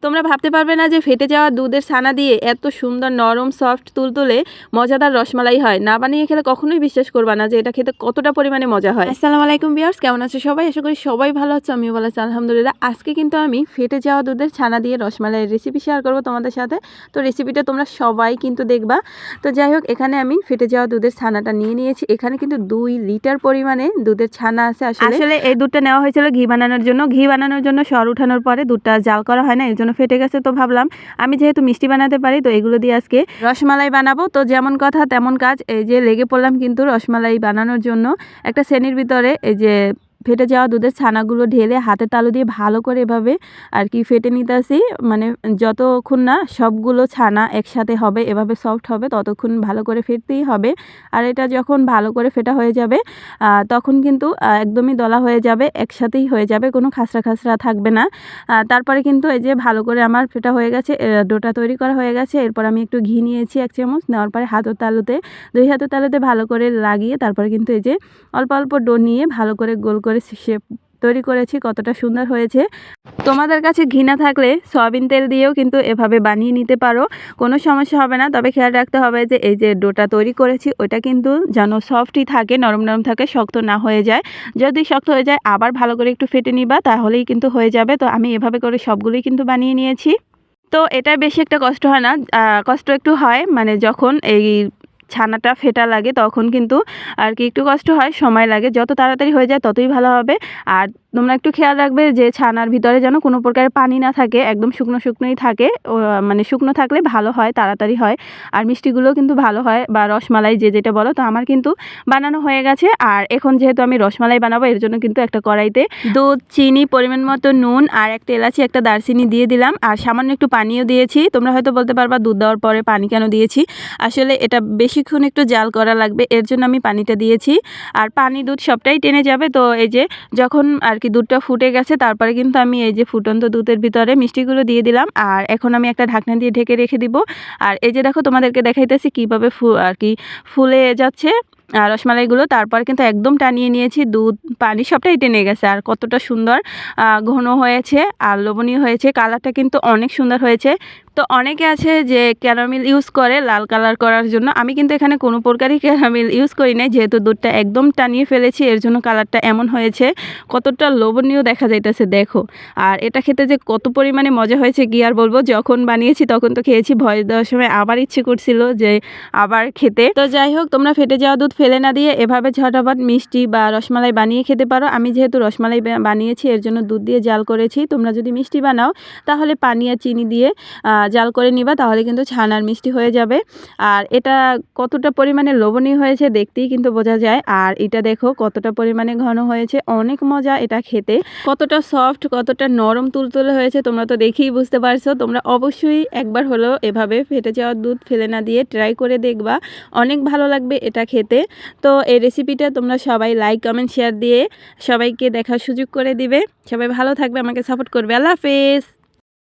তোমরা ভাবতে পারবে না যে ফেটে যাওয়া দুধের ছানা দিয়ে এত সুন্দর নরম সফট তুলতুলে মজাদার রসমালাই হয়। না বানিয়ে খেলে কখনোই বিশ্বাস করবা না যে এটা খেতে কতটা পরিমাণে মজা হয়। আসসালামু আলাইকুম ভিউয়ার্স, কেমন আছো সবাই? আশা করি সবাই ভালো আছো, আমিও ভালো আছি আলহামদুলিল্লাহ। আজকে কিন্তু আমি ফেটে যাওয়া দুধের ছানা দিয়ে রসমালাইয়ের রেসিপি শেয়ার করবো তোমাদের সাথে। তো রেসিপিটা তোমরা সবাই কিন্তু দেখবা। তো যাই হোক, এখানে আমি ফেটে যাওয়া দুধের ছানাটা নিয়ে নিয়েছি। এখানে কিন্তু 2 লিটার পরিমাণে দুধের ছানা আছে। আসলে এই দুধটা নেওয়া হয়েছিল ঘি বানানোর জন্য। ঘি বানানোর জন্য সর উঠানোর পরে দুধটা জাল করা হয় না, এর জন্য ফেটে গেছে। তো ভাবলাম আমি যেহেতু মিষ্টি বানাতে পারি, তো এগুলো দিয়ে আজকে রসমালাই বানাবো। তো যেমন কথা তেমন কাজ, এই যে লেগে পড়লাম কিন্তু রসমালাই বানানোর জন্য। একটা শ্রেণীর ভিতরে এই যে ফেটে যাওয়া দুধের ছানাগুলো ঢেলে হাতের তালু দিয়ে ভালো করে এভাবে আর কি ফেটে নিতেছি। মানে যতক্ষণ না সবগুলো ছানা একসাথে হবে, এভাবে সফট হবে, ততক্ষণ ভালো করে ফেটতেই হবে। আর এটা যখন ভালো করে ফেটা হয়ে যাবে তখন কিন্তু একদমই দলা হয়ে যাবে, একসাথেই হয়ে যাবে, কোনো খাসরা খাসরা থাকবে না। তারপরে কিন্তু এই যে ভালো করে আমার ফেটা হয়ে গেছে, ডোটা তৈরি করা হয়ে গেছে। এরপর আমি একটু ঘি নিয়েছি 1 চামচ, নেওয়ার পরে হাতের তালুতে 2 হাতের তালুতে ভালো করে লাগিয়ে তারপরে কিন্তু এই যে অল্প অল্প ডো নিয়ে ভালো করে গোল করে শেপ তৈরি করেছি। কতটা সুন্দর হয়েছে। তোমাদের কাছে ঘি না থাকলে সয়াবিন তেল দিয়েও কিন্তু এভাবে বানিয়ে নিতে পারো, কোনো সমস্যা হবে না। তবে খেয়াল রাখতে হবে যে এই যে ডোটা তৈরি করেছি ওইটা কিন্তু যেন সফটই থাকে, নরম নরম থাকে, শক্ত না হয়ে যায়। যদি শক্ত হয়ে যায় আবার ভালো করে একটু ফেটে নিবা, তাহলেই কিন্তু হয়ে যাবে। তো আমি এভাবে করে সবগুলোই কিন্তু বানিয়ে নিয়েছি। তো এটা বেশি একটা কষ্ট হয় না, কষ্ট একটু হয় মানে যখন এই ছানাটা ফেটা লাগে তখন কিন্তু আর কি একটু কষ্ট হয়, সময় লাগে। যত তাড়াতাড়ি হয়ে যায় ততই ভালো হবে। আর তোমরা একটু খেয়াল রাখবে যে ছানার ভিতরে যেন কোনো প্রকার পানি না থাকে, একদম শুকনো শুকনোই থাকে। মানে শুকনো থাকলে ভালো হয়, তাড়াতাড়ি হয়। আর মিষ্টিগুলোও কিন্তু ভালো হয়, বা রসমালাই যে যেটা বলো। তো আমার কিন্তু বানানো হয়ে গেছে। আর এখন যেহেতু আমি রসমালাই বানাবো, এর জন্য কিন্তু একটা কড়াইতে দুধ, চিনি, পরিমাণ মতো নুন আর একটা এলাচি, একটা দারচিনি দিয়ে দিলাম। আর সামান্য একটু পানিও দিয়েছি। তোমরা হয়তো বলতে পারবা দুধ দেওয়ার পরে পানি কেন দিয়েছি। আসলে এটা বেশিক্ষণ একটু জাল করা লাগবে, এর জন্য আমি পানিটা দিয়েছি। আর পানি দুধ সবটাই টেনে যাবে। তো এই যে যখন আর কি দুধটা ফুটে গেছে, তারপরে কিন্তু আমি এই যে ফুটন্ত দুধের ভিতরে মিষ্টিগুলো দিয়ে দিলাম। আর এখন আমি একটা ঢাকনা দিয়ে ঢেকে রেখে দিব। আর এই যে দেখো, তোমাদেরকে দেখাইতেছি কীভাবে আর কি ফুলে যাচ্ছে রসমালাইগুলো। তারপর কিন্তু একদম টানিয়ে নিয়েছি, দুধ পানি সবটাই টেনে গেছে। আর কতটা সুন্দর ঘন হয়েছে আর লোভনীয় হয়েছে, কালারটা কিন্তু অনেক সুন্দর হয়েছে। তো অনেকে আছে যে ক্যারামেল ইউজ করে লাল কালার করার জন্য, আমি কিন্তু এখানে কোনো প্রকারই ক্যারামেল ইউজ করি নাই, যেহেতু দুধটা একদম টানিয়ে ফেলেছি, এর জন্য কালারটা এমন হয়েছে। কতটা লোভনীয় দেখা যাইতেছে দেখো। আর এটা খেতে যে কত পরিমাণে মজা হয়েছে কি আর বলবো। যখন বানিয়েছি তখন তো খেয়েছি, ভয় দেওয়ার সময় আবার ইচ্ছে করছিল যে আবার খেতে। তো যাই হোক, তোমরা ফেটে যাওয়া দুধ ফেলে না দিয়ে এভাবে ঝটাপট মিষ্টি বা রসমালাই বানিয়ে খেতে পারো। আমি যেহেতু রসমালাই বানিয়েছি, এর জন্য দুধ দিয়ে জাল করেছি। তোমরা যদি মিষ্টি বানাও তাহলে পানি আর চিনি দিয়ে জাল করে নিবা, তাহলে কিন্তু ছানার মিষ্টি হয়ে যাবে। আর এটা কতটা পরিমাণে লোভনীয় হয়েছে দেখতেই কিন্তু বোঝা যায়। আর এটা দেখো কতটা পরিমাণে ঘন হয়েছে, অনেক মজা এটা খেতে। কতটা সফট, কতটা নরম তুলতুলে হয়েছে তোমরা তো দেখেই বুঝতে পারছো। তোমরা অবশ্যই একবার হলেও এভাবে ফেটে যাওয়া দুধ ফেলে না দিয়ে ট্রাই করে দেখবা, অনেক ভালো লাগবে এটা খেতে। তো এই রেসিপিটা তোমরা সবাই লাইক, কমেন্ট, শেয়ার দিয়ে সবাইকে দেখার সুযোগ করে দিবে। সবাই ভালো থাকবে, আমাকে সাপোর্ট করবে। আল্লাহ হাফেজ।